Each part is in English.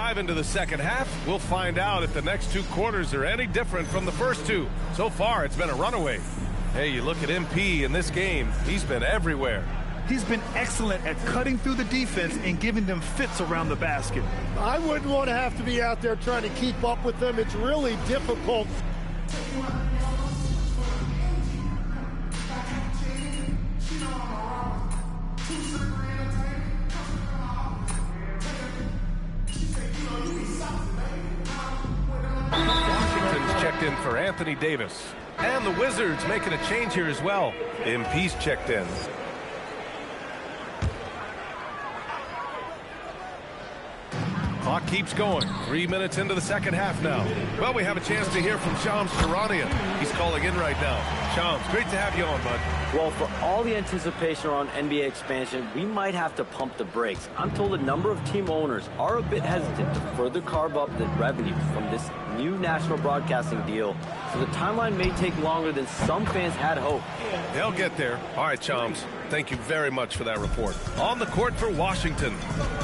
dive into the second half, we'll find out if the next two quarters are any different from the first two. So far, it's been a runaway. Hey, you look at MP in this game, he's been everywhere. He's been excellent at cutting through the defense and giving them fits around the basket. I wouldn't want to have to be out there trying to keep up with them. It's really difficult. Washington's checked in for Anthony Davis. And the Wizards making a change here as well. MP's checked in. Clock keeps going. 3 minutes into the second half now. Well, we have a chance to hear from Shams Charania. He's calling in right now. Shams, great to have you on, bud. Well, for all the anticipation around NBA expansion, we might have to pump the brakes. I'm told a number of team owners are a bit hesitant to further carve up the revenue from this new national broadcasting deal, so the timeline may take longer than some fans had hoped. They'll get there. All right, Shams, thank you very much for that report. On the court for Washington,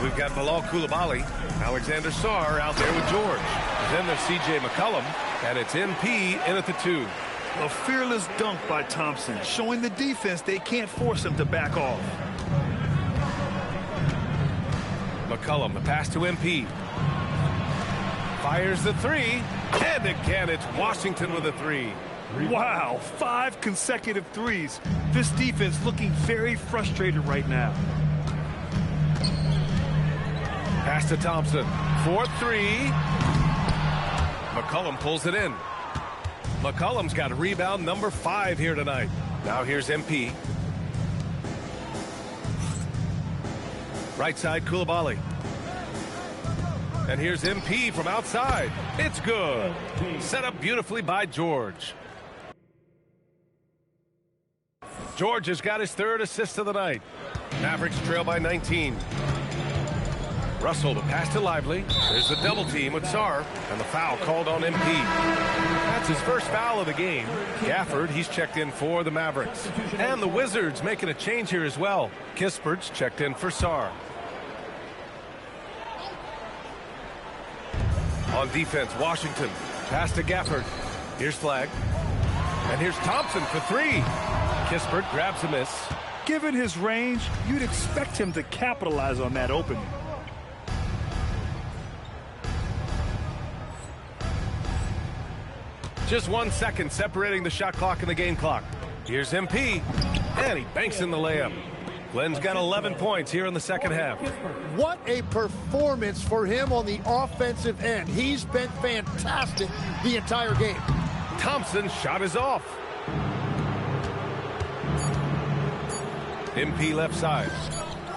we've got Bilal Coulibaly, Alexander Sarr out there with George. Then there's C.J. McCollum, and it's MP in at the 2. A fearless dunk by Thompson, showing the defense they can't force him to back off. McCollum, the pass to MP. Fires the 3, and again it's Washington with a 3. Wow, 5 consecutive threes. This defense looking very frustrated right now. Pass to Thompson. 4-3. McCollum pulls it in. McCollum's got rebound number 5 here tonight. Now here's MP. Right side, Coulibaly. And here's MP from outside. It's good. Set up beautifully by George. George has got his 3rd assist of the night. Mavericks trail by 19. Russell, the pass to Lively. There's the double team with Sarr, and the foul called on MP. That's his first foul of the game. Gafford, he's checked in for the Mavericks. And the Wizards making a change here as well. Kispert's checked in for Sarr. On defense, Washington. Pass to Gafford. Here's Flagg. And here's Thompson for 3. Kispert grabs a miss. Given his range, you'd expect him to capitalize on that opening. Just 1 second separating the shot clock and the game clock. Here's MP, and he banks in the layup. Glenn's got 11 points here in the second half. What a performance for him on the offensive end. He's been fantastic the entire game. Thompson's shot is off. MP left side.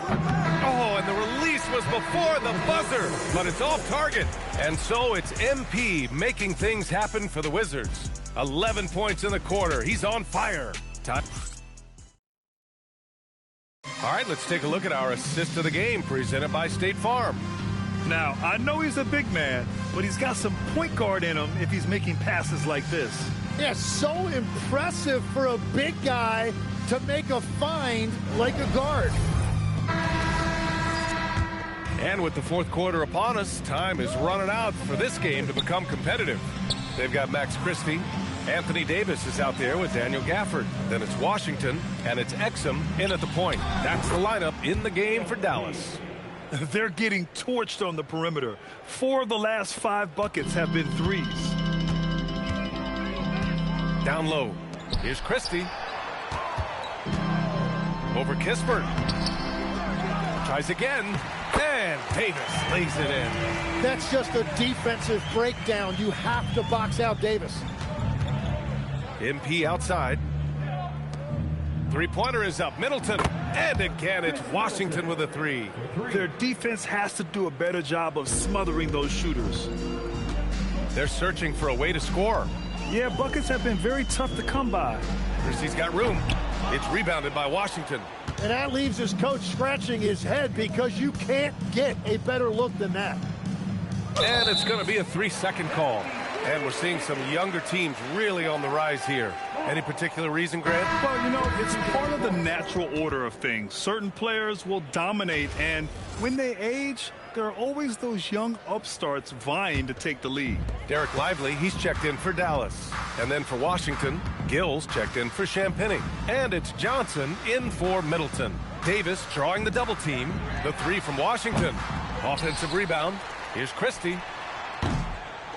Oh, and the release was before the buzzer, but it's off target. And so it's MP making things happen for the Wizards. 11 points in the quarter. He's on fire. All right, let's take a look at our assist of the game presented by State Farm. Now, I know he's a big man, but he's got some point guard in him if he's making passes like this. Yeah, so impressive for a big guy to make a find like a guard. And with the fourth quarter upon us, time is running out for this game to become competitive. They've got Max Christie. Anthony Davis is out there with Daniel Gafford. Then it's Washington, and it's Exum in at the point. That's the lineup in the game for Dallas. They're getting torched on the perimeter. 4 of the last 5 buckets have been threes. Down low. Here's Christie. Over Kispert. Tries again. And Davis lays it in. That's just a defensive breakdown. You have to box out Davis. MP outside. Three-pointer is up. Middleton. And again, it's Washington with a 3. Their defense has to do a better job of smothering those shooters. They're searching for a way to score. Yeah, buckets have been very tough to come by. Christie's got room. It's rebounded by Washington. And that leaves his coach scratching his head because you can't get a better look than that. And it's going to be a 3-second call. And we're seeing some younger teams really on the rise here. Any particular reason, Grant? Well, you know, it's part of the natural order of things. Certain players will dominate, and when they age, there are always those young upstarts vying to take the lead. Derek Lively, he's checked in for Dallas. And then for Washington, Gills checked in for Champagnie. And it's Johnson in for Middleton. Davis drawing the double team. The three from Washington. Offensive rebound. Here's Christie.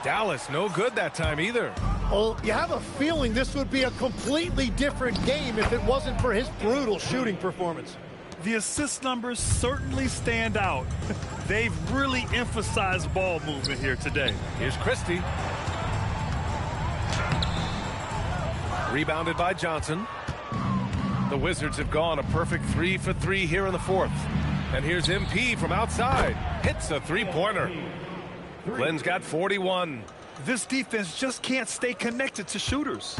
Dallas no good that time either. Well, you have a feeling this would be a completely different game if it wasn't for his brutal shooting performance. The assist numbers certainly stand out. They've really emphasized ball movement here today. Here's Christie. Rebounded by Johnson. The Wizards have gone a perfect 3 for 3 here in the fourth. And here's MP from outside. Hits a three-pointer. Glenn's got 41. This defense just can't stay connected to shooters.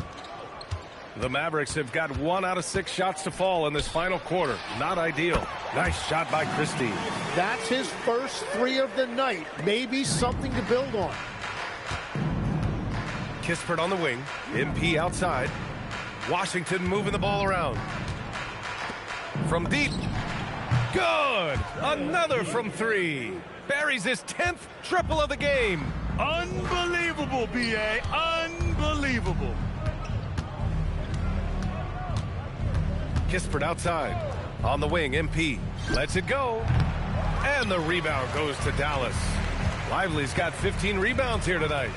The Mavericks have got 1 out of 6 shots to fall in this final quarter. Not ideal. Nice shot by Christie. That's his first 3 of the night. Maybe something to build on. Kispert on the wing. MP outside. Washington moving the ball around. From deep. Good. Another from 3. Buries his 10th triple of the game. Unbelievable, B.A. Unbelievable. Kispert outside. On the wing, MP. Lets it go. And the rebound goes to Dallas. Lively's got 15 rebounds here tonight.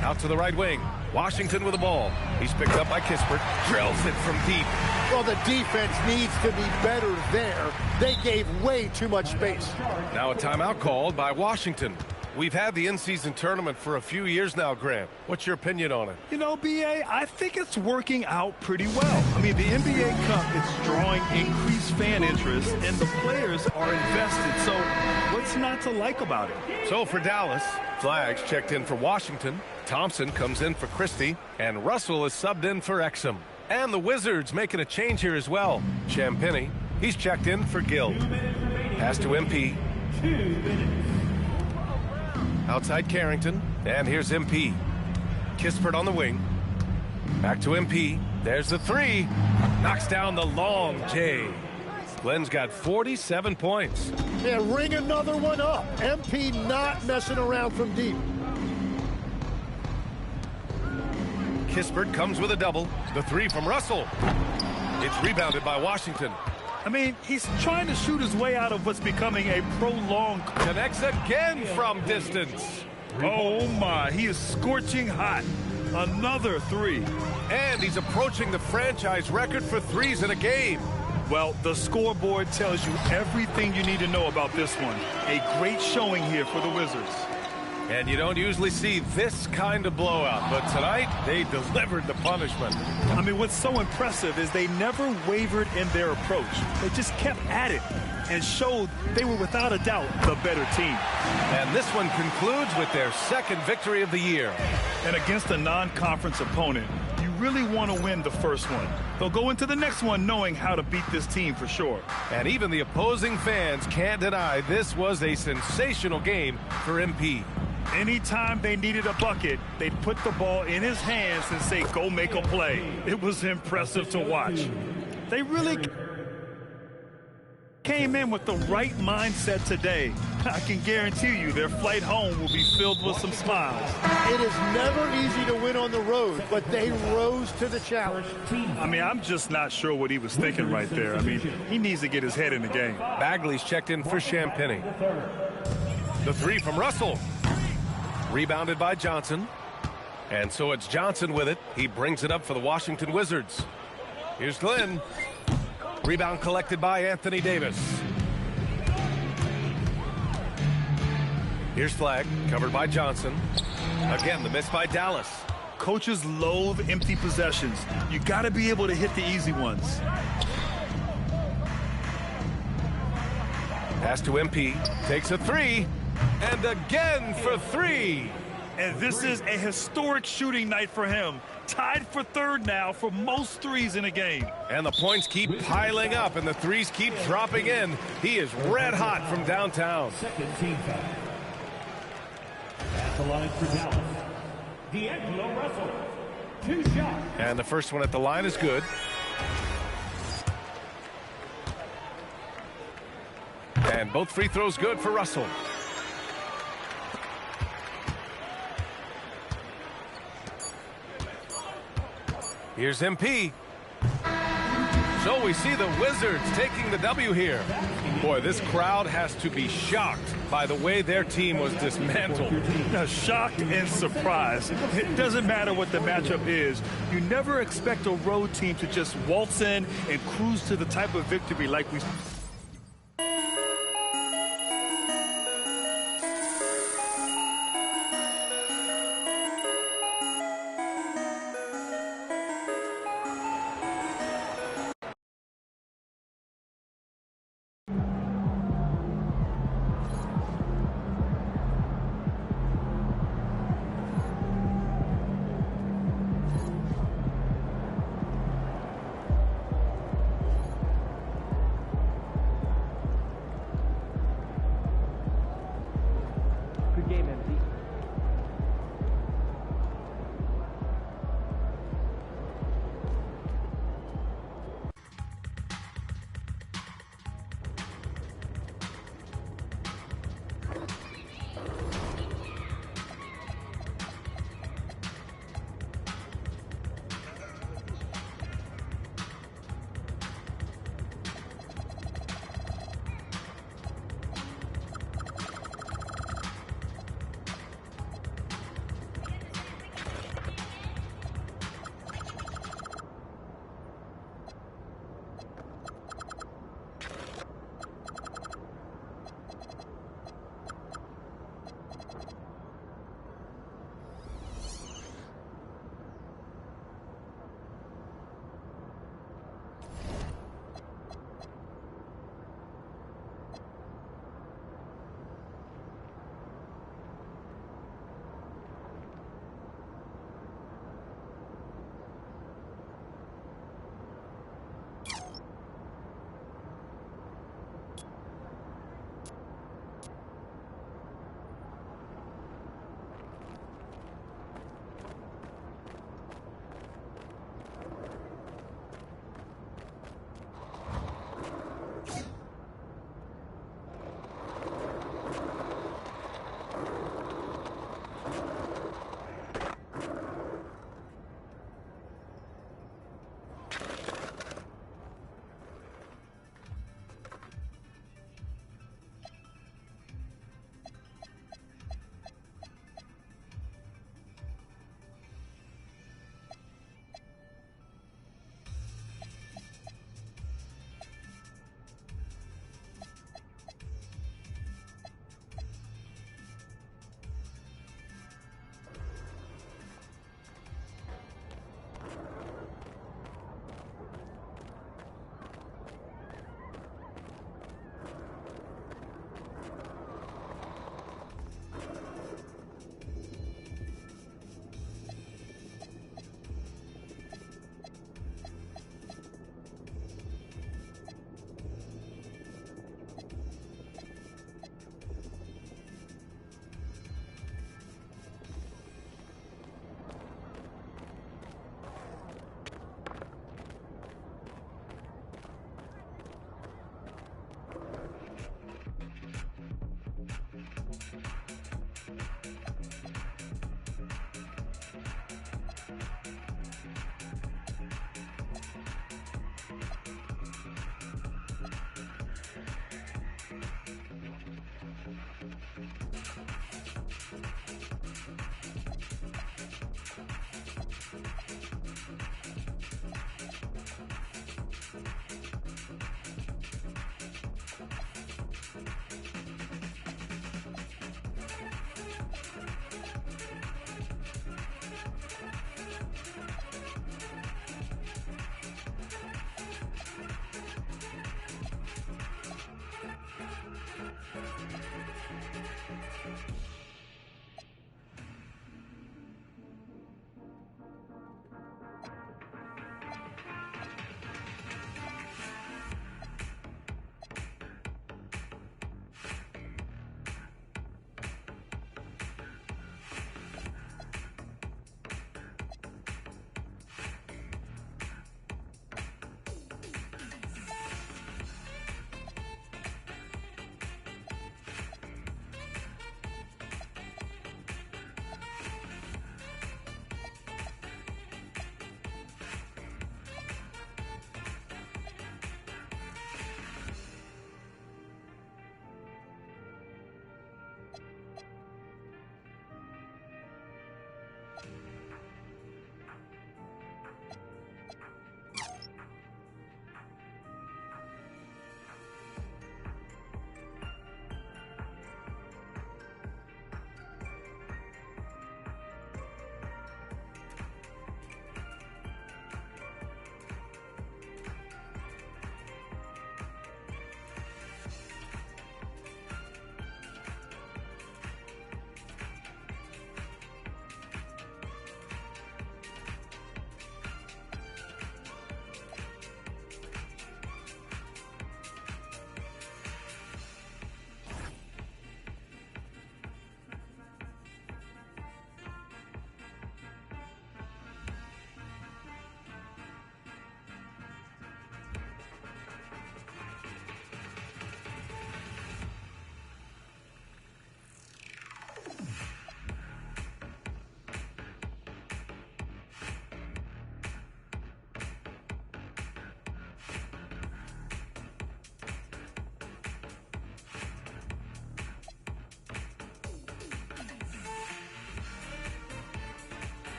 Out to the right wing. Washington with the ball. He's picked up by Kispert. Drills it from deep. Well, the defense needs to be better there. They gave way too much space. Now a timeout called by Washington. We've had the in-season tournament for a few years now, Grant. What's your opinion on it? You know, B.A., I think it's working out pretty well. I mean, the NBA Cup is drawing increased fan interest, and the players are invested. So what's not to like about it? So for Dallas, Flags checked in for Washington. Thompson comes in for Christie. And Russell is subbed in for Exum. And the Wizards making a change here as well. Champagnie, he's checked in for Gill. Pass to MP. Outside Carrington, and here's MP. Kispert on the wing. Back to MP. There's the 3. Knocks down the long J. Glenn's got 47 points. Yeah, ring another one up. MP not messing around from deep. Kispert comes with a double. The 3 from Russell. It's rebounded by Washington. I mean, he's trying to shoot his way out of what's becoming a prolonged... Connects again from distance. Oh, my. He is scorching hot. Another 3. And he's approaching the franchise record for threes in a game. Well, the scoreboard tells you everything you need to know about this one. A great showing here for the Wizards. And you don't usually see this kind of blowout, but tonight they delivered the punishment. I mean, what's so impressive is they never wavered in their approach. They just kept at it and showed they were without a doubt the better team. And this one concludes with their second victory of the year. And against a non-conference opponent, you really want to win the first one. They'll go into the next one knowing how to beat this team for sure. And even the opposing fans can't deny this was a sensational game for MP. Anytime they needed a bucket, they'd put the ball in his hands and say, go make a play. It was impressive to watch. They really came in with the right mindset today. I can guarantee you their flight home will be filled with some smiles. It is never easy to win on the road, but they rose to the challenge. I mean, I'm just not sure what he was thinking right there. I mean, he needs to get his head in the game. Bagley's checked in for Champagnie. The 3 from Russell. Rebounded by Johnson. And so it's Johnson with it. He brings it up for the Washington Wizards. Here's Glenn. Rebound collected by Anthony Davis. Here's Flag, covered by Johnson. Again, the miss by Dallas. Coaches loathe empty possessions. You got to be able to hit the easy ones. Pass to MP. Takes a 3. And again for 3. And this is a historic shooting night for him. Tied for third now for most threes in a game. And the points keep piling up and the threes keep dropping in. He is red hot from downtown. Second team foul. At the line for Dallas, D'Angelo Russell. 2 shots. And the first one at the line is good. And both free throws good for Russell. Here's MP. So we see the Wizards taking the W here. Boy, this crowd has to be shocked by the way their team was dismantled. Now, shocked and surprised. It doesn't matter what the matchup is. You never expect a road team to just waltz in and cruise to the type of victory like we... Good game, MP.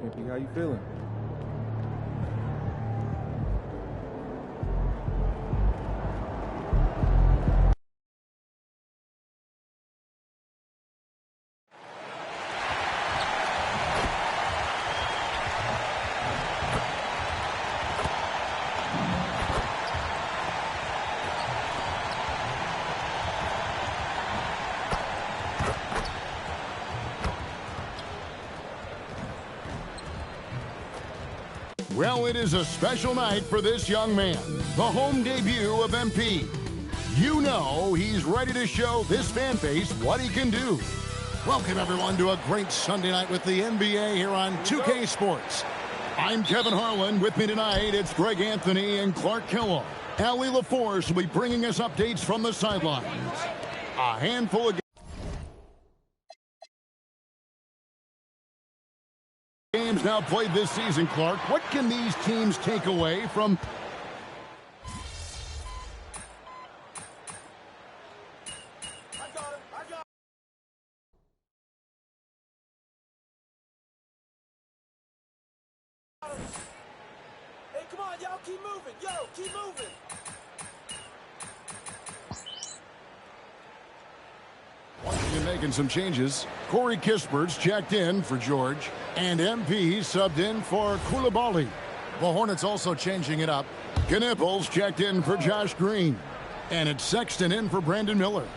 MP, how you feeling? Well, it is a special night for this young man, the home debut of MP. You know he's ready to show this fan base what he can do. Welcome, everyone, to a great Sunday night with the NBA here on 2K Sports. I'm Kevin Harlan. With me tonight, it's Greg Anthony and Clark Kellogg. Allie LaForce will be bringing us updates from the sidelines. A handful of games now played this season, Clark. What can these teams take away from... Hey, come on, y'all, keep moving. Yo, keep moving. Washington making some changes. Corey Kispert's checked in for George, and MP subbed in for Coulibaly. The Hornets also changing it up. Knipples checked in for Josh Green, and it's Sexton in for Brandon Miller.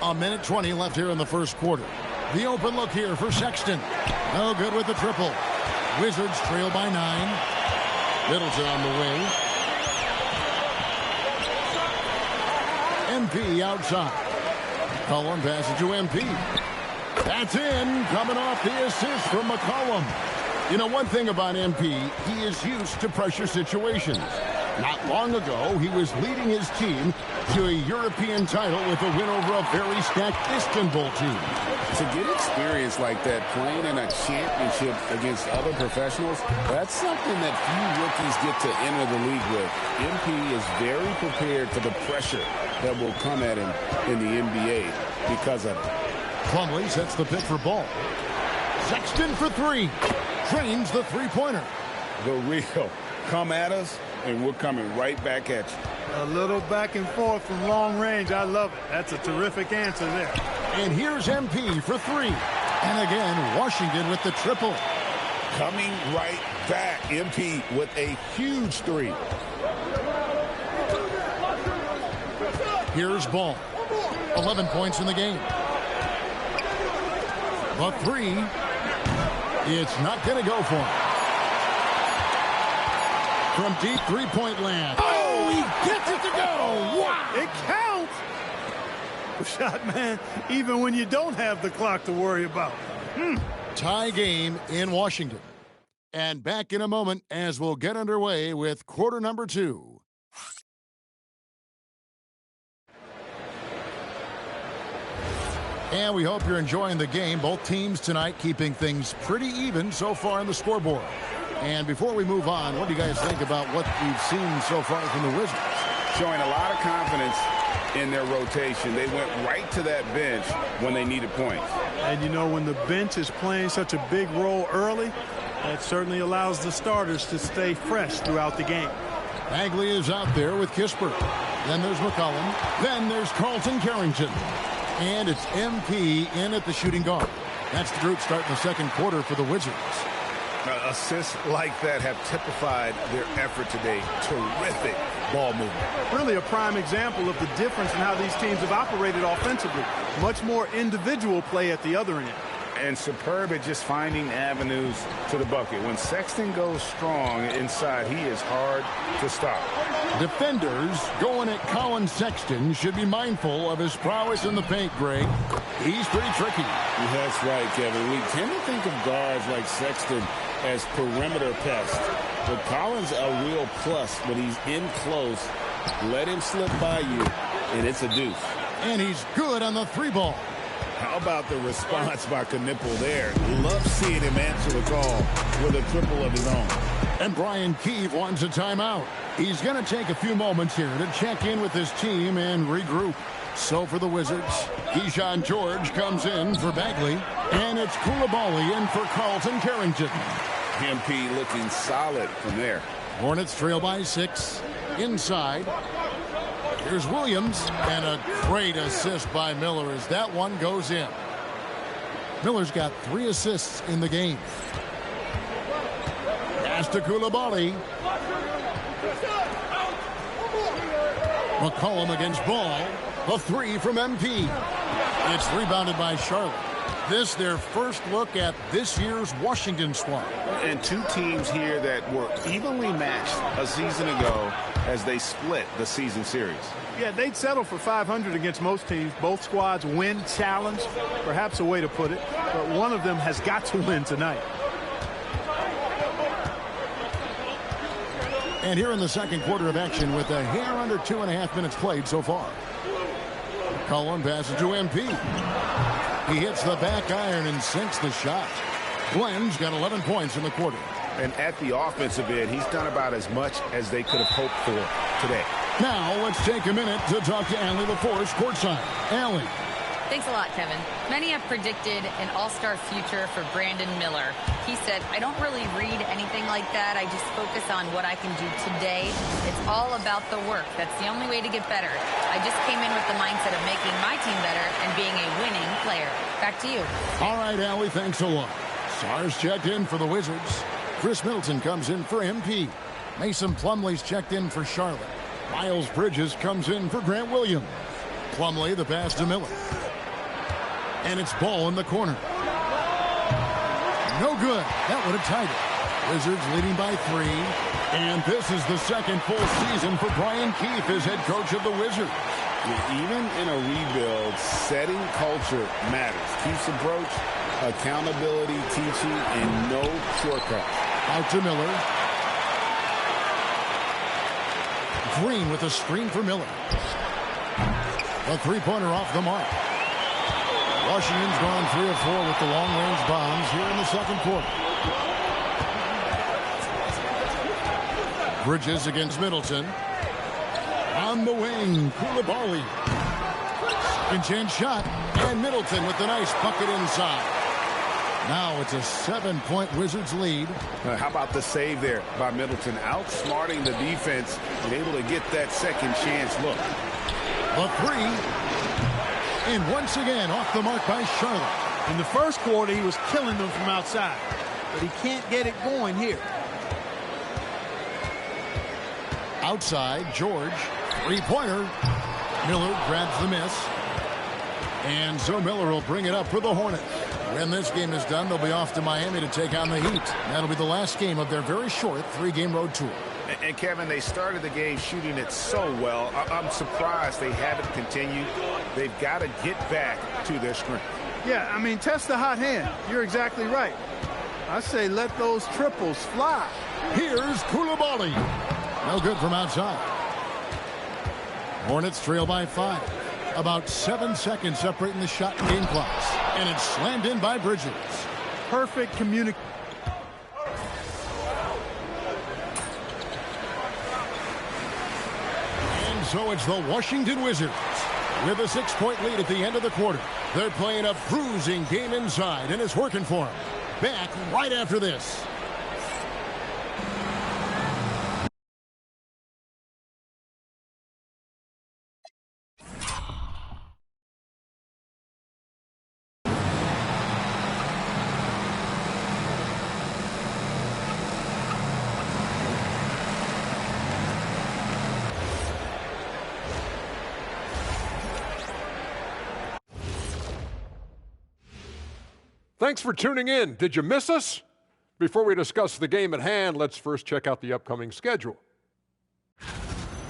A minute 20 left here in the first quarter. The open look here for Sexton. No good with the triple. Wizards trail by 9. Middleton on the wing. MP outside. Cullen passes to MP. That's in, coming off the assist from McCollum. You know, one thing about MP, he is used to pressure situations. Not long ago, he was leading his team to a European title with a win over a very stacked Istanbul team. To get experience like that, playing in a championship against other professionals, that's something that few rookies get to enter the league with. MP is very prepared for the pressure that will come at him in the NBA because of it. Plumlee sets the pick for Ball. Sexton for 3. Trains the three-pointer. The real come at us, and we're coming right back at you. A little back and forth from long range. I love it. That's a terrific answer there. And here's MP for 3. And again, Washington with the triple. Coming right back. MP with a huge 3. Here's Ball. 11 points in the game. The 3. It's not going to go for him. From deep three-point land. Oh, he gets it to go. Wow. It counts. Shot, man, even when you don't have the clock to worry about. Tie game in Washington. And back in a moment as we'll get underway with quarter number 2. And we hope you're enjoying the game. Both teams tonight keeping things pretty even so far on the scoreboard. And before we move on, what do you guys think about what we've seen so far from the Wizards? Showing a lot of confidence in their rotation. They went right to that bench when they needed points. And you know, when the bench is playing such a big role early, that certainly allows the starters to stay fresh throughout the game. Bagley is out there with Kispert. Then there's McCollum. Then there's Carlton Carrington. And it's MP in at the shooting guard. That's the group starting the second quarter for the Wizards. Assists like that have typified their effort today. Terrific ball movement. Really a prime example of the difference in how these teams have operated offensively. Much more individual play at the other end. And superb at just finding avenues to the bucket. When Sexton goes strong inside, he is hard to stop. Defenders going at Colin Sexton should be mindful of his prowess in the paint, Greg. He's pretty tricky. That's right, Kevin. We tend to think of guards like Sexton as perimeter pests. But Collins a real plus when he's in close. Let him slip by you, and it's a deuce. And he's good on the 3-ball. How about the response by Knipple there? Love seeing him answer the call with a triple of his own. And Brian Keefe wants a timeout. He's going to take a few moments here to check in with his team and regroup. So for the Wizards, Keyshawn George comes in for Bagley, and it's Coulibaly in for Carlton Carrington. MP looking solid from there. Hornets trail by 6. Inside. Here's Williams, and a great assist by Miller as that one goes in. Miller's got 3 assists in the game. Pass to Coulibaly. McCollum against Ball. A 3 from MP. It's rebounded by Charlotte. This their first look at this year's Washington squad. And 2 teams here that were evenly matched a season ago as they split the season series. Yeah, they'd settle for 500 against most teams. Both squads win challenge, perhaps a way to put it. But one of them has got to win tonight. And here in the second quarter of action with a hair under 2.5 minutes played so far. Cullen passes to MP. He hits the back iron and sinks the shot. Glenn's got 11 points in the quarter. And at the offensive end, he's done about as much as they could have hoped for today. Now let's take a minute to talk to Allie LaForce courtside. Allie. Thanks a lot, Kevin. Many have predicted an all-star future for Brandon Miller. He said, I don't really read anything like that. I just focus on what I can do today. It's all about the work. That's the only way to get better. I just came in with the mindset of making my team better and being a winning player. Back to you. All right, Allie, thanks a lot. Sars checked in for the Wizards. Chris Middleton comes in for MP. Mason Plumlee's checked in for Charlotte. Miles Bridges comes in for Grant Williams. Plumlee the pass to Miller. And it's Ball in the corner. No good. That would have tied it. Wizards leading by 3. And this is the second full season for Brian Keefe as head coach of the Wizards. Even in a rebuild, setting culture matters. Keefe's approach, accountability, teaching, and no shortcuts. Out to Miller. Green with a screen for Miller. A 3-pointer off the mark. Washington's gone 3 of 4 with the long-range bombs here in the second quarter. Bridges against Middleton. On the wing, Coulibaly. Second chance shot, and Middleton with the nice bucket inside. Now it's a 7-point Wizards lead. How about the save there by Middleton? Outsmarting the defense and able to get that second chance look. A 3. And once again, off the mark by Charlotte. In the first quarter, he was killing them from outside. But he can't get it going here. Outside, George. 3-pointer. Miller grabs the miss. And so Miller will bring it up for the Hornets. When this game is done, they'll be off to Miami to take on the Heat. That'll be the last game of their very short 3-game road tour. And Kevin, they started the game shooting it so well. I'm surprised they haven't continued. They've got to get back to their strength. Yeah, I mean, test the hot hand. You're exactly right. I say let those triples fly. Here's Coulibaly. No good from outside. Hornets trail by 5. About 7 seconds separating the shot and game clocks. And it's slammed in by Bridges. Perfect communication. So it's the Washington Wizards with a 6-point lead at the end of the quarter. They're playing a bruising game inside, and it's working for them. Back right after this. Thanks for tuning in. Did you miss us? Before we discuss the game at hand, let's first check out the upcoming schedule.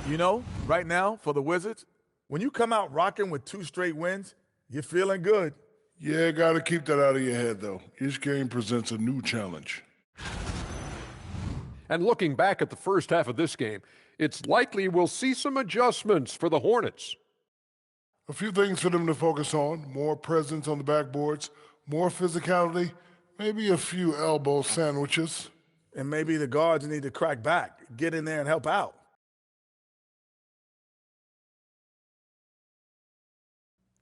You know, right now for the Wizards, when you come out rocking with 2 straight wins, you're feeling good. Yeah, got to keep that out of your head, though. Each game presents a new challenge. And looking back at the first half of this game, it's likely we'll see some adjustments for the Hornets. A few things for them to focus on: more presence on the backboards, more physicality, maybe a few elbow sandwiches. And maybe the guards need to crack back, get in there and help out.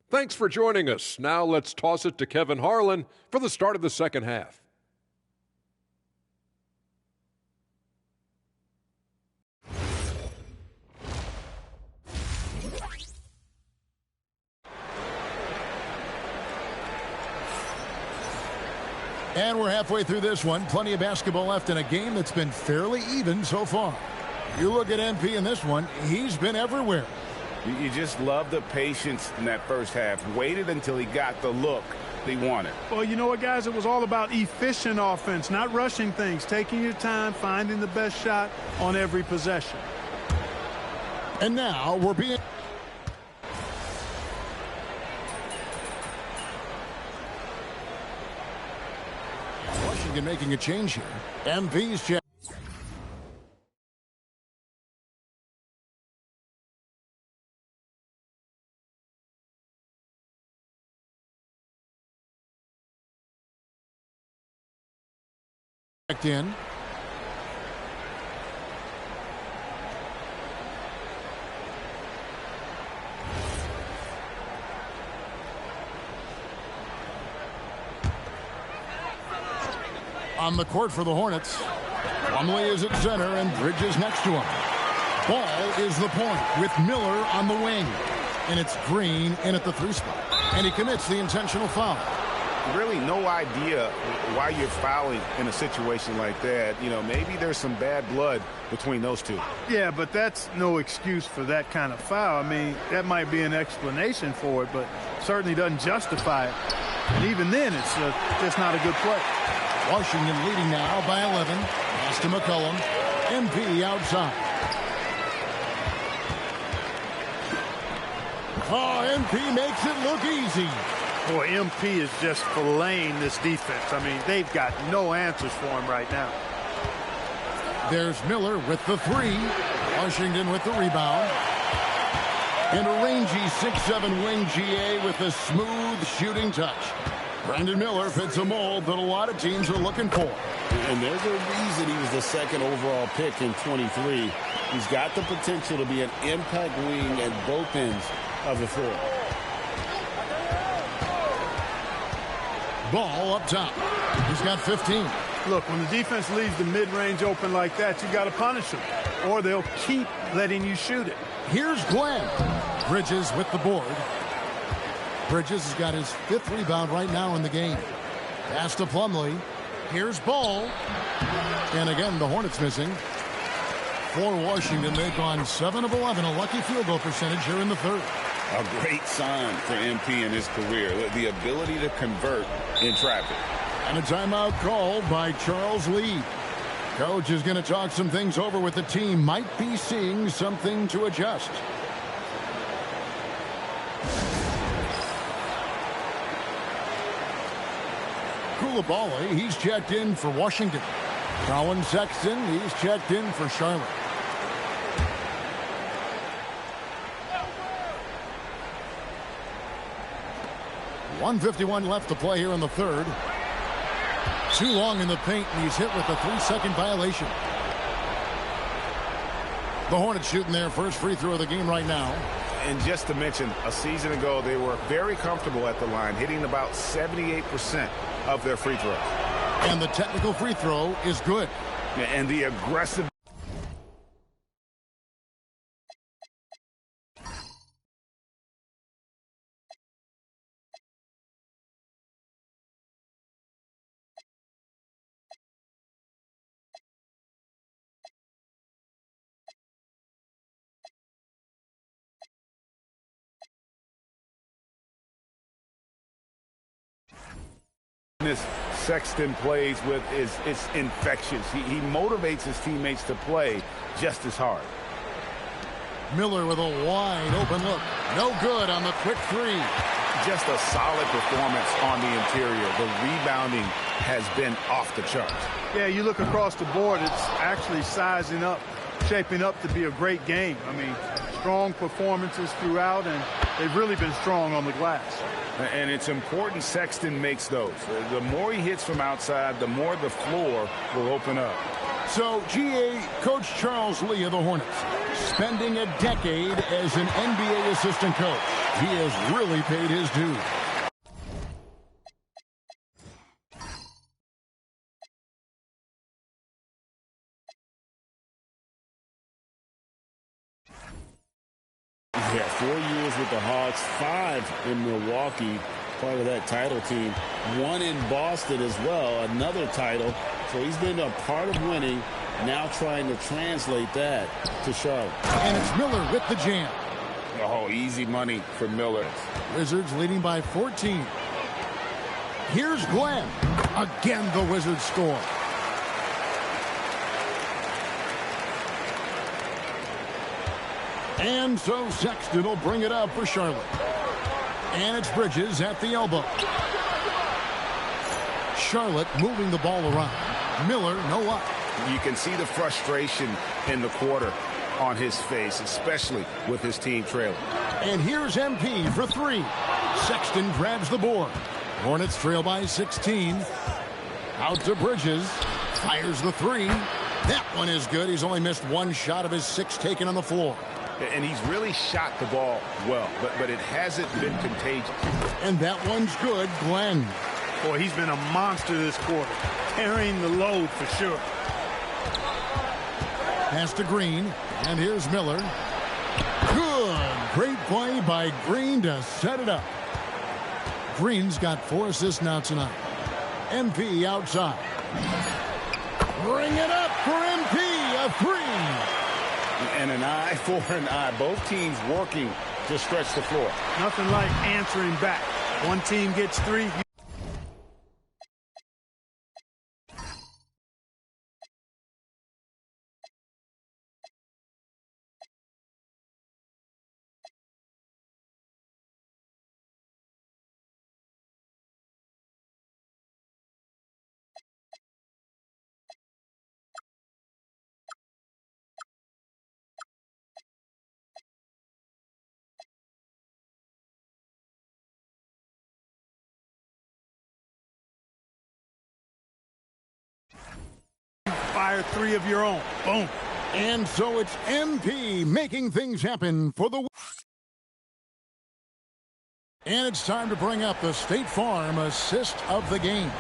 Thanks for joining us. Now let's toss it to Kevin Harlan for the start of the second half. And we're halfway through this one. Plenty of basketball left in a game that's been fairly even so far. You look at MP in this one, he's been everywhere. You just love the patience in that first half. Waited until he got the look he wanted. Well, you know what, guys? It was all about efficient offense, not rushing things, taking your time, finding the best shot on every possession. And now we're being... Washington making a change here. MP's check. In. On the court for the Hornets. Plumlee is at center and Bridges next to him. Ball is the point with Miller on the wing. And it's Green in at the 3 spot. And he commits the intentional foul. Really no idea why you're fouling in a situation like that. You know, maybe there's some bad blood between those two. Yeah, but that's no excuse for that kind of foul. I mean, that might be an explanation for it, but certainly doesn't justify it. And even then, it's just not a good play. Washington leading now by 11. Pass to McCollum. MP outside. Oh, MP makes it look easy. Boy, MP is just filleting this defense. I mean, they've got no answers for him right now. There's Miller with the 3. Washington with the rebound. And a rangy 6'7" wing GA with a smooth shooting touch. Brandon Miller fits a mold that a lot of teams are looking for. And there's a reason he was the 2nd overall pick in 23. He's got the potential to be an impact wing at both ends of the floor. Ball up top. He's got 15. Look, when the defense leaves the mid-range open like that, you got to punish them, or they'll keep letting you shoot it. Here's Glenn. Bridges with the board. Bridges has got his 5th rebound right now in the game. Pass to Plumlee. Here's Ball. And again, the Hornets missing. For Washington, they've gone 7 of 11, a lucky field goal percentage here in the 3rd. A great sign for MP in his career, the ability to convert in traffic. And a timeout called by Charles Lee. Coach is going to talk some things over with the team. Might be seeing something to adjust. Coulibaly, he's checked in for Washington. Colin Sexton, he's checked in for Charlotte. .151 left to play here in the 3rd. Too long in the paint, and he's hit with a 3-second violation. The Hornets shooting their first free throw of the game right now. And just to mention, a season ago, they were very comfortable at the line, hitting about 78% of their free throws. And the technical free throw is good. And the aggressive... Sexton plays with is infectious. He motivates his teammates to play just as hard. Miller with a wide open look. No good on the quick 3. Just a solid performance on the interior. The rebounding has been off the charts. Yeah, you look across the board, it's actually sizing up, shaping up to be a great game. I mean, strong performances throughout, and they've really been strong on the glass. And it's important Sexton makes those. The more he hits from outside, the more the floor will open up. So, GA, Coach Charles Lee of the Hornets Spending a decade as an NBA assistant coach, he has really paid his dues. Yeah, 4 years with the Hawks, 5 in Milwaukee, part of that title team. 1 in Boston as well, another title. So he's been a part of winning, now trying to translate that to Charlotte. And it's Miller with the jam. Oh, easy money for Miller. Wizards leading by 14. Here's Glenn. Again, the Wizards score. And so Sexton will bring it up for Charlotte. And it's Bridges at the elbow. Charlotte moving the ball around. Miller, no luck. You can see the frustration in the quarter on his face, especially with his team trailing. And here's MP for 3. Sexton grabs the board. Hornets trail by 16. Out to Bridges. Fires the 3. That one is good. He's only missed 1 shot of his 6 taken on the floor. And he's really shot the ball well, but it hasn't been contagious. And that one's good, Glenn. Boy, he's been a monster this quarter, carrying the load for sure. Pass to Green, and here's Miller. Good. Great play by Green to set it up. Green's got 4 assists now tonight. MP outside. Bring it up for MP, a 3. And an eye for an eye. Both teams working to stretch the floor. Nothing like answering back. One team gets 3. Fire 3 of your own. Boom. And so it's MP making things happen for the... And it's time to bring up the State Farm assist of the game.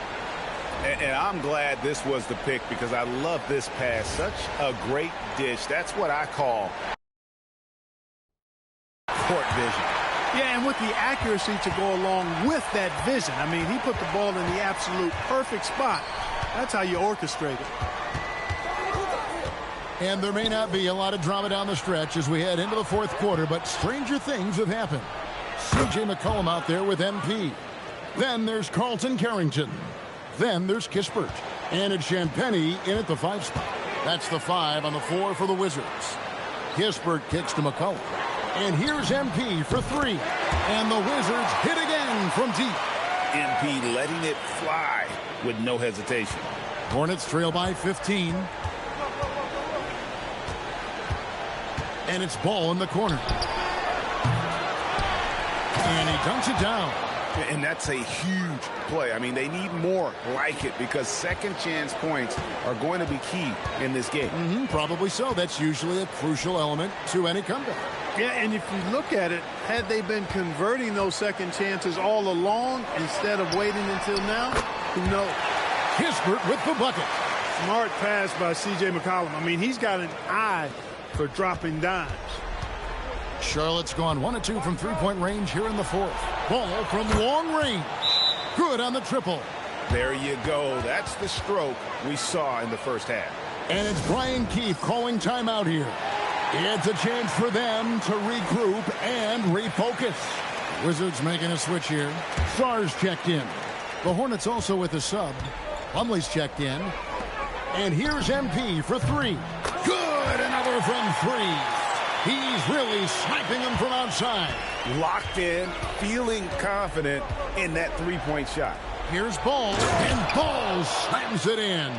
And I'm glad this was the pick because I love this pass. Such a great dish. That's what I call court vision. Yeah, and with the accuracy to go along with that vision. I mean, he put the ball in the absolute perfect spot. That's how you orchestrate it. And there may not be a lot of drama down the stretch as we head into the 4th quarter, but stranger things have happened. C.J. McCollum out there with MP. Then there's Carlton Carrington. Then there's Kispert. And it's Champagnie in at the 5 spot. That's the 5 on the 4 for the Wizards. Kispert kicks to McCollum. And here's MP for 3. And the Wizards hit again from deep. MP letting it fly with no hesitation. Hornets trail by 15. And it's Ball in the corner. And he dunks it down. And that's a huge play. I mean, they need more like it because second chance points are going to be key in this game. Probably so. That's usually a crucial element to any comeback. Yeah, and if you look at it, had they been converting those second chances all along instead of waiting until now, who knows? Kispert with the bucket. Smart pass by C.J. McCollum. I mean, he's got an eye for dropping dimes. Charlotte's gone 1 of 2 from 3-point range here in the 4th. Ball from long range. Good on the triple. There you go. That's the stroke we saw in the first half. And it's Brian Keefe calling timeout here. It's a chance for them to regroup and refocus. Wizards making a switch here. Sarr's checked in. The Hornets also with a sub. Plumlee's checked in. And here's MP for 3. Good, another from 3. He's really sniping them from outside. Locked in, feeling confident in that 3-point shot. Here's Ball, and Ball slams it in.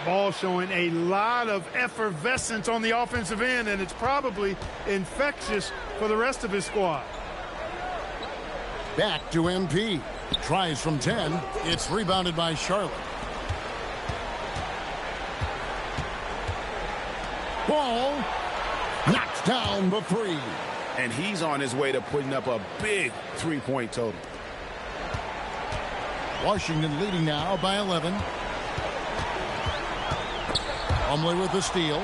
Ball showing a lot of effervescence on the offensive end, and it's probably infectious for the rest of his squad. Back to MP. Tries from 10. It's rebounded by Charlotte. Ball knocks knocks down the three. And he's on his way to putting up a big three-point total. Washington leading now by 11. Plumlee with the steal.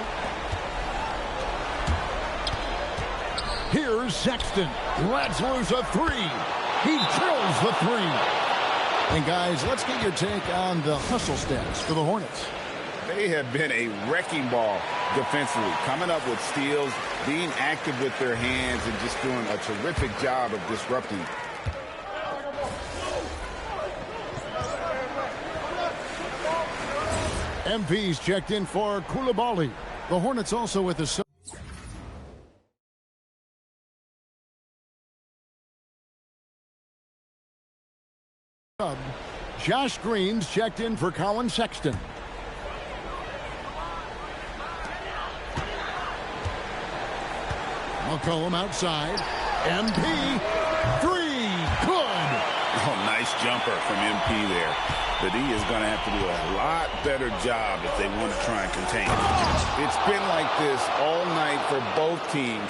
Here's Sexton. Lets loose a three. He drills the three. And guys, let's get your take on the hustle stats for the Hornets. They have been a wrecking ball defensively, coming up with steals, being active with their hands, and just doing a terrific job of disrupting. MP's checked in for Coulibaly. The Hornets also with the sub. Josh Green's checked in for Colin Sexton. McCollum outside. MP. Three. Good. Oh, nice jumper from MP there. But he is going to have to do a lot better job if they want to try and contain it. It's been like this all night for both teams.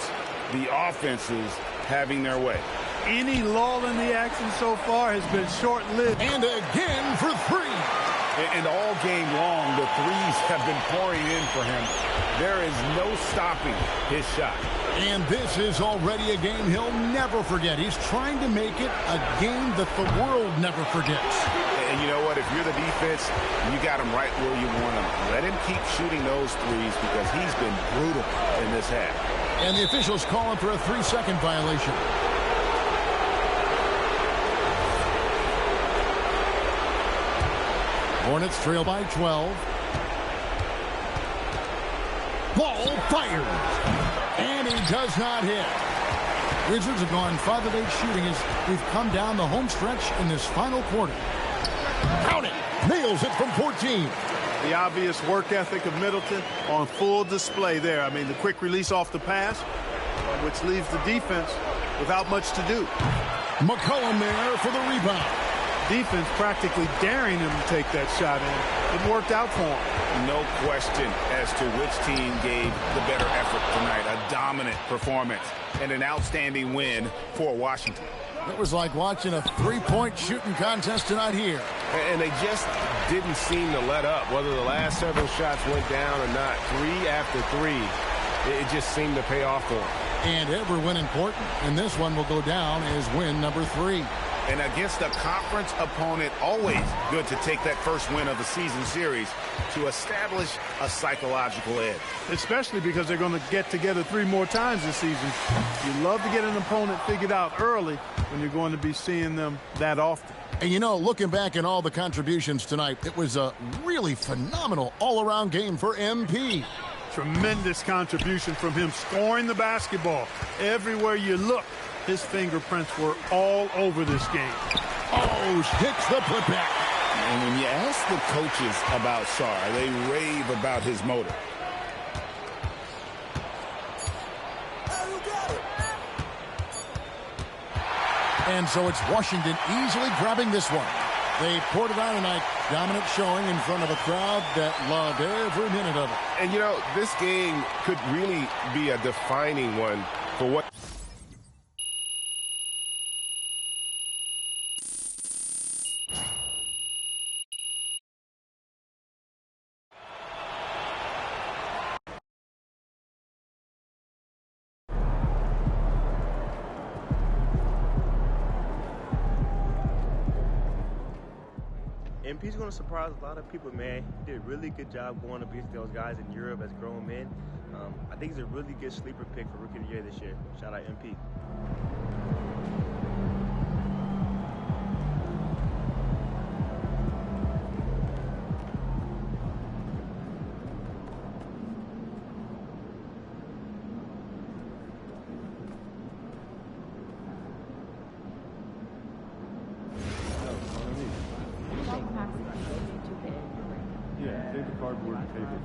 The offenses having their way. Any lull in the action so far has been short-lived. And again for three. And all game long, the threes have been pouring in for him. There is no stopping his shot. And this is already a game he'll never forget. He's trying to make it a game that the world never forgets. And you know what? If you're the defense, you got him right where you want him. Let him keep shooting those threes because he's been brutal in this half. And the officials calling for a 3-second violation. Hornets trail by 12. Ball fired. And he does not hit. Wizards have gone 5 of 8 shooting as we've come down the home stretch in this final quarter. Count it. Nails it from 14. The obvious work ethic of Middleton on full display there. I mean, the quick release off the pass, which leaves the defense without much to do. McCollum there for the rebound. Defense practically daring him to take that shot in. It worked out for him. No question as to which team gave the better effort tonight. A dominant performance and an outstanding win for Washington. It was like watching a three-point shooting contest tonight here. And they just didn't seem to let up. Whether the last several shots went down or not, 3 after 3, it just seemed to pay off for them. And every win important. And this one will go down as win number 3. And against a conference opponent, always good to take that first win of the season series to establish a psychological edge. Especially because they're going to get together 3 more times this season. You love to get an opponent figured out early when you're going to be seeing them that often. And you know, looking back at all the contributions tonight, it was a really phenomenal all-around game for MP. Tremendous contribution from him scoring the basketball. Everywhere you look, his fingerprints were all over this game. Oh, hits the putback. And when you ask the coaches about Sarr, they rave about his motor. And so it's Washington easily grabbing this one. They poured it on tonight. Dominant showing in front of a crowd that loved every minute of it. And, you know, this game could really be a defining one for what... MP's going to surprise a lot of people, man. He did a really good job going to beat those guys in Europe as grown men. I think he's a really good sleeper pick for Rookie of the Year this year. Shout out MP. Yeah, take the cardboard and tape it.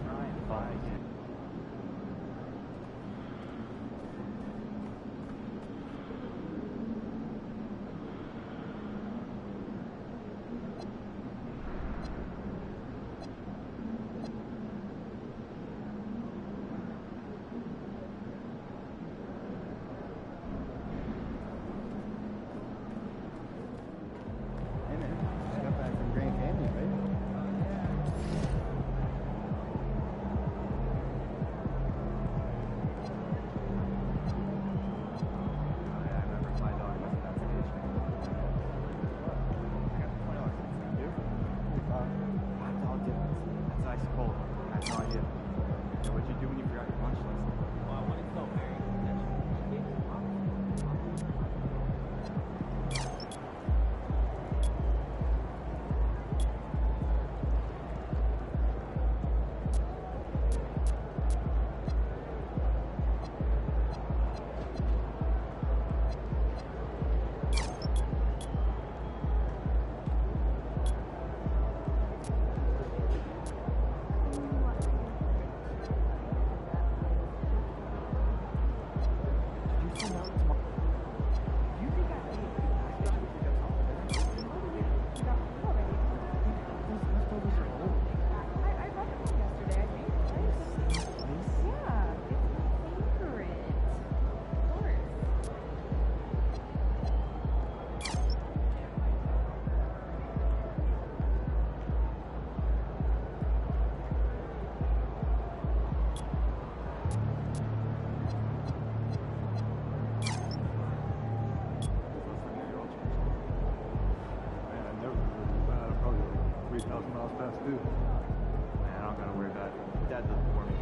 3,000 miles past due. Man, I don't gotta worry about it. Dad does it for me.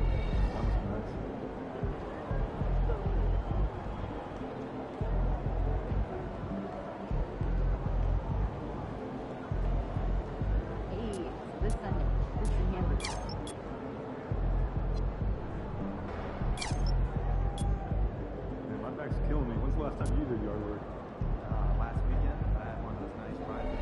That must be nice. Hey, this Sunday, this is hamburger. Man, my back's killing me. When's the last time you did yard work? Last weekend. I had one of those nice Fridays.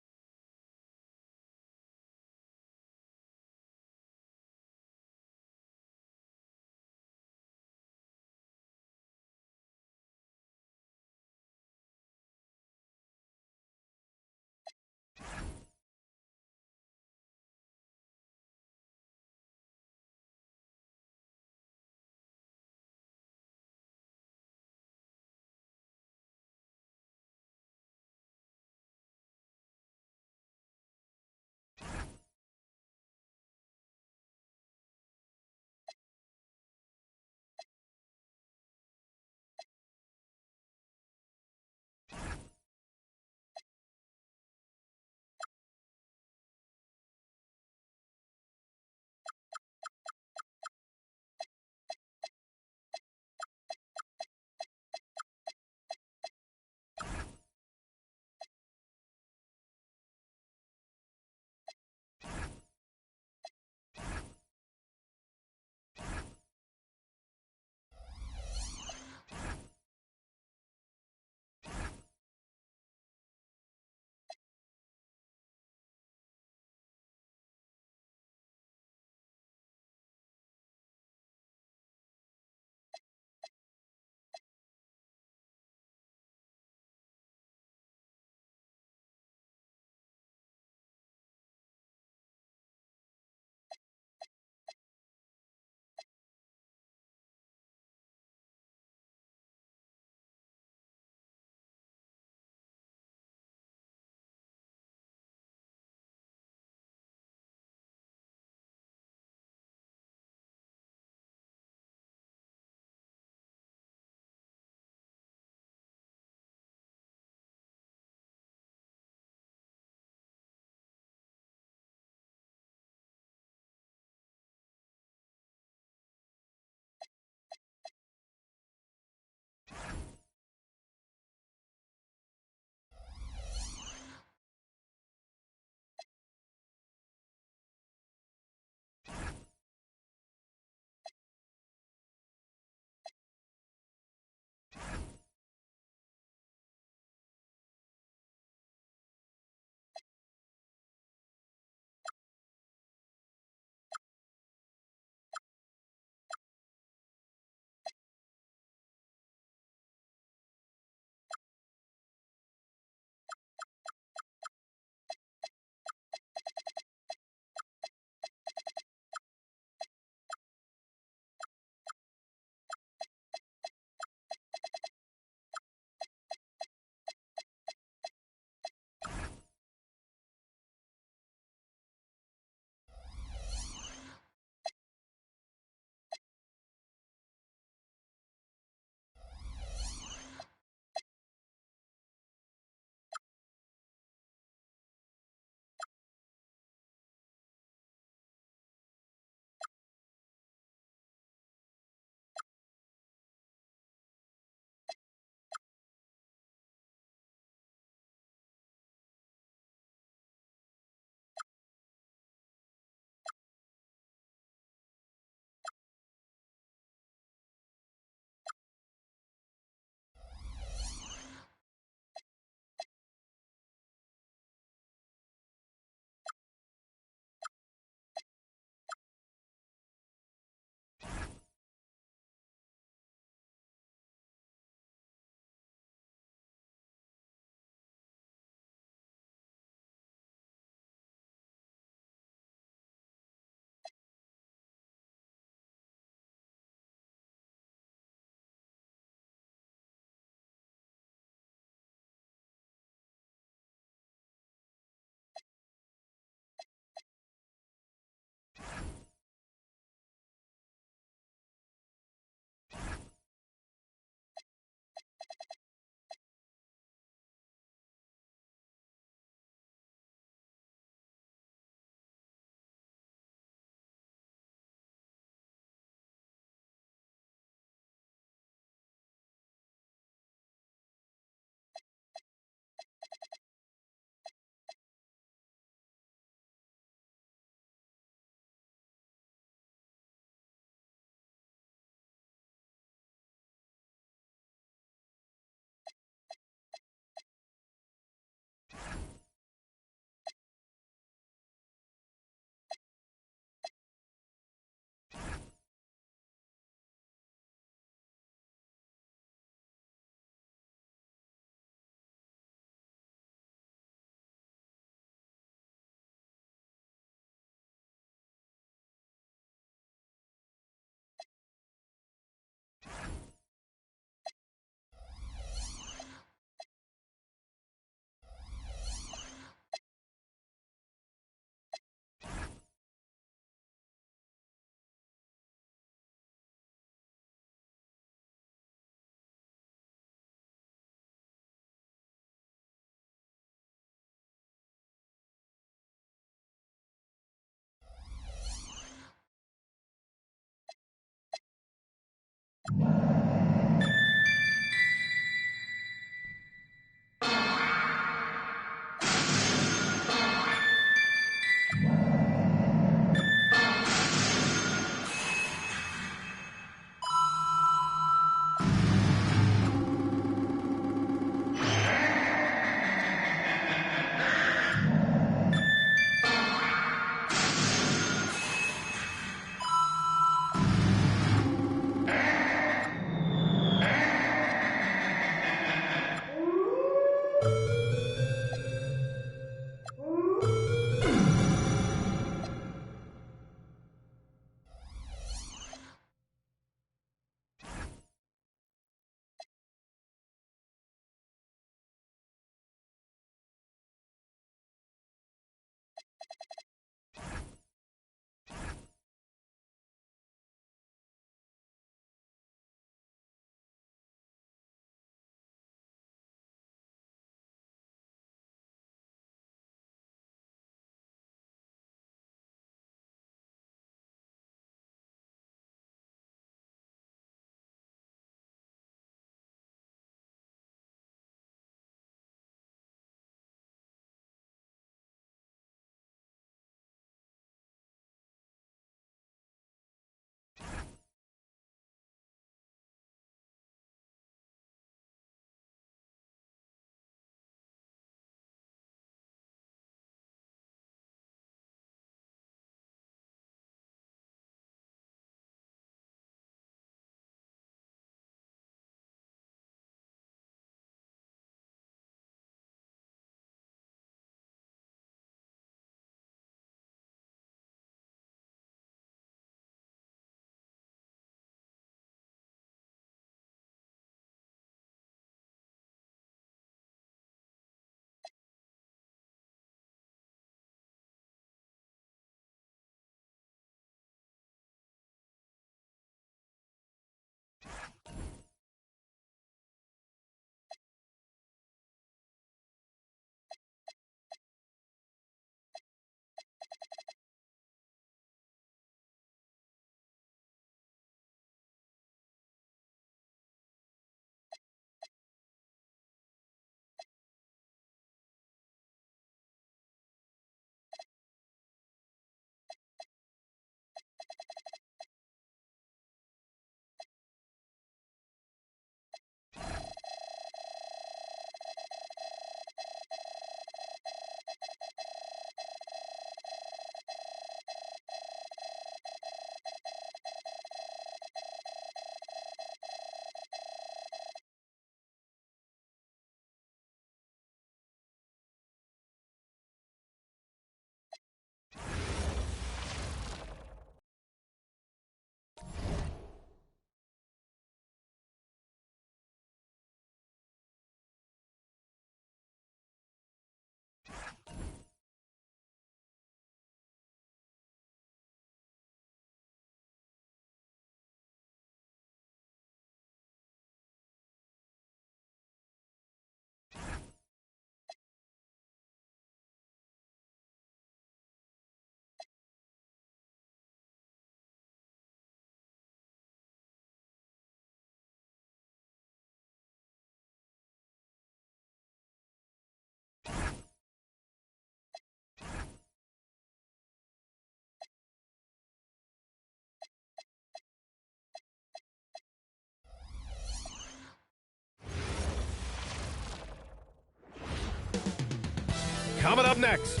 Coming up next,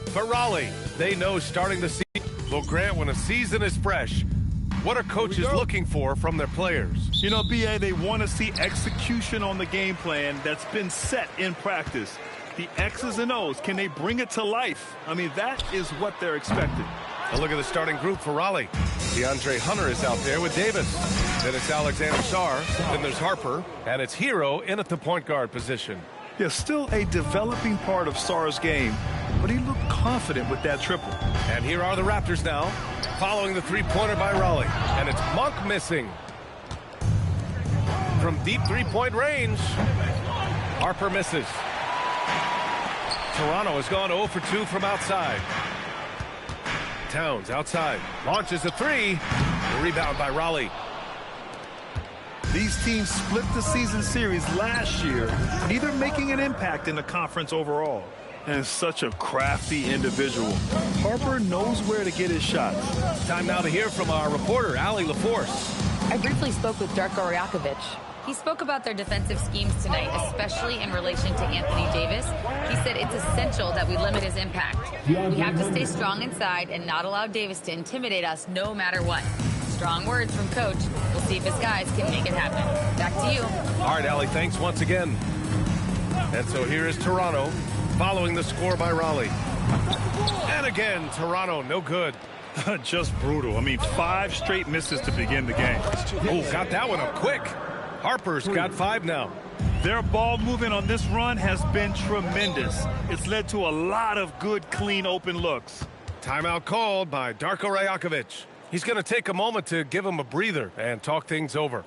for Raleigh, they know starting the season. Well, Grant, when a season is fresh, what are coaches looking for from their players? You know, B.A., they want to see execution on the game plan that's been set in practice. The X's and O's, can they bring it to life? I mean, that is what they're expecting. A look at the starting group for Raleigh. DeAndre Hunter is out there with Davis. Then it's Alexander Sarr. Then there's Harper. And it's Hero in at the point guard position. Yeah, still a developing part of Sarr's game, but he looked confident with that triple. And here are the Raptors now, following the three-pointer by Raleigh. And it's Monk missing. From deep three-point range, Harper misses. Toronto has gone 0 for 2 from outside. Towns outside, launches a three. The rebound by Raleigh. These teams split the season series last year, neither making an impact in the conference overall. And such a crafty individual. Harper knows where to get his shots. Time now to hear from our reporter, Allie LaForce. I briefly spoke with Darko Rajakovic. He spoke about their defensive schemes tonight, especially in relation to Anthony Davis. He said it's essential that we limit his impact. We have to stay strong inside and not allow Davis to intimidate us no matter what. Strong words from Coach. We'll see if his guys can make it happen. Back to you. All right, Allie, thanks once again. And so here is Toronto, following the score by Raleigh. And again, Toronto, no good. Just brutal. I mean, 5 straight misses to begin the game. Oh, got that one up quick. Harper's got 5 now. Their ball movement on this run has been tremendous. It's led to a lot of good, clean, open looks. Timeout called by Darko Rajakovic. He's going to take a moment to give him a breather and talk things over.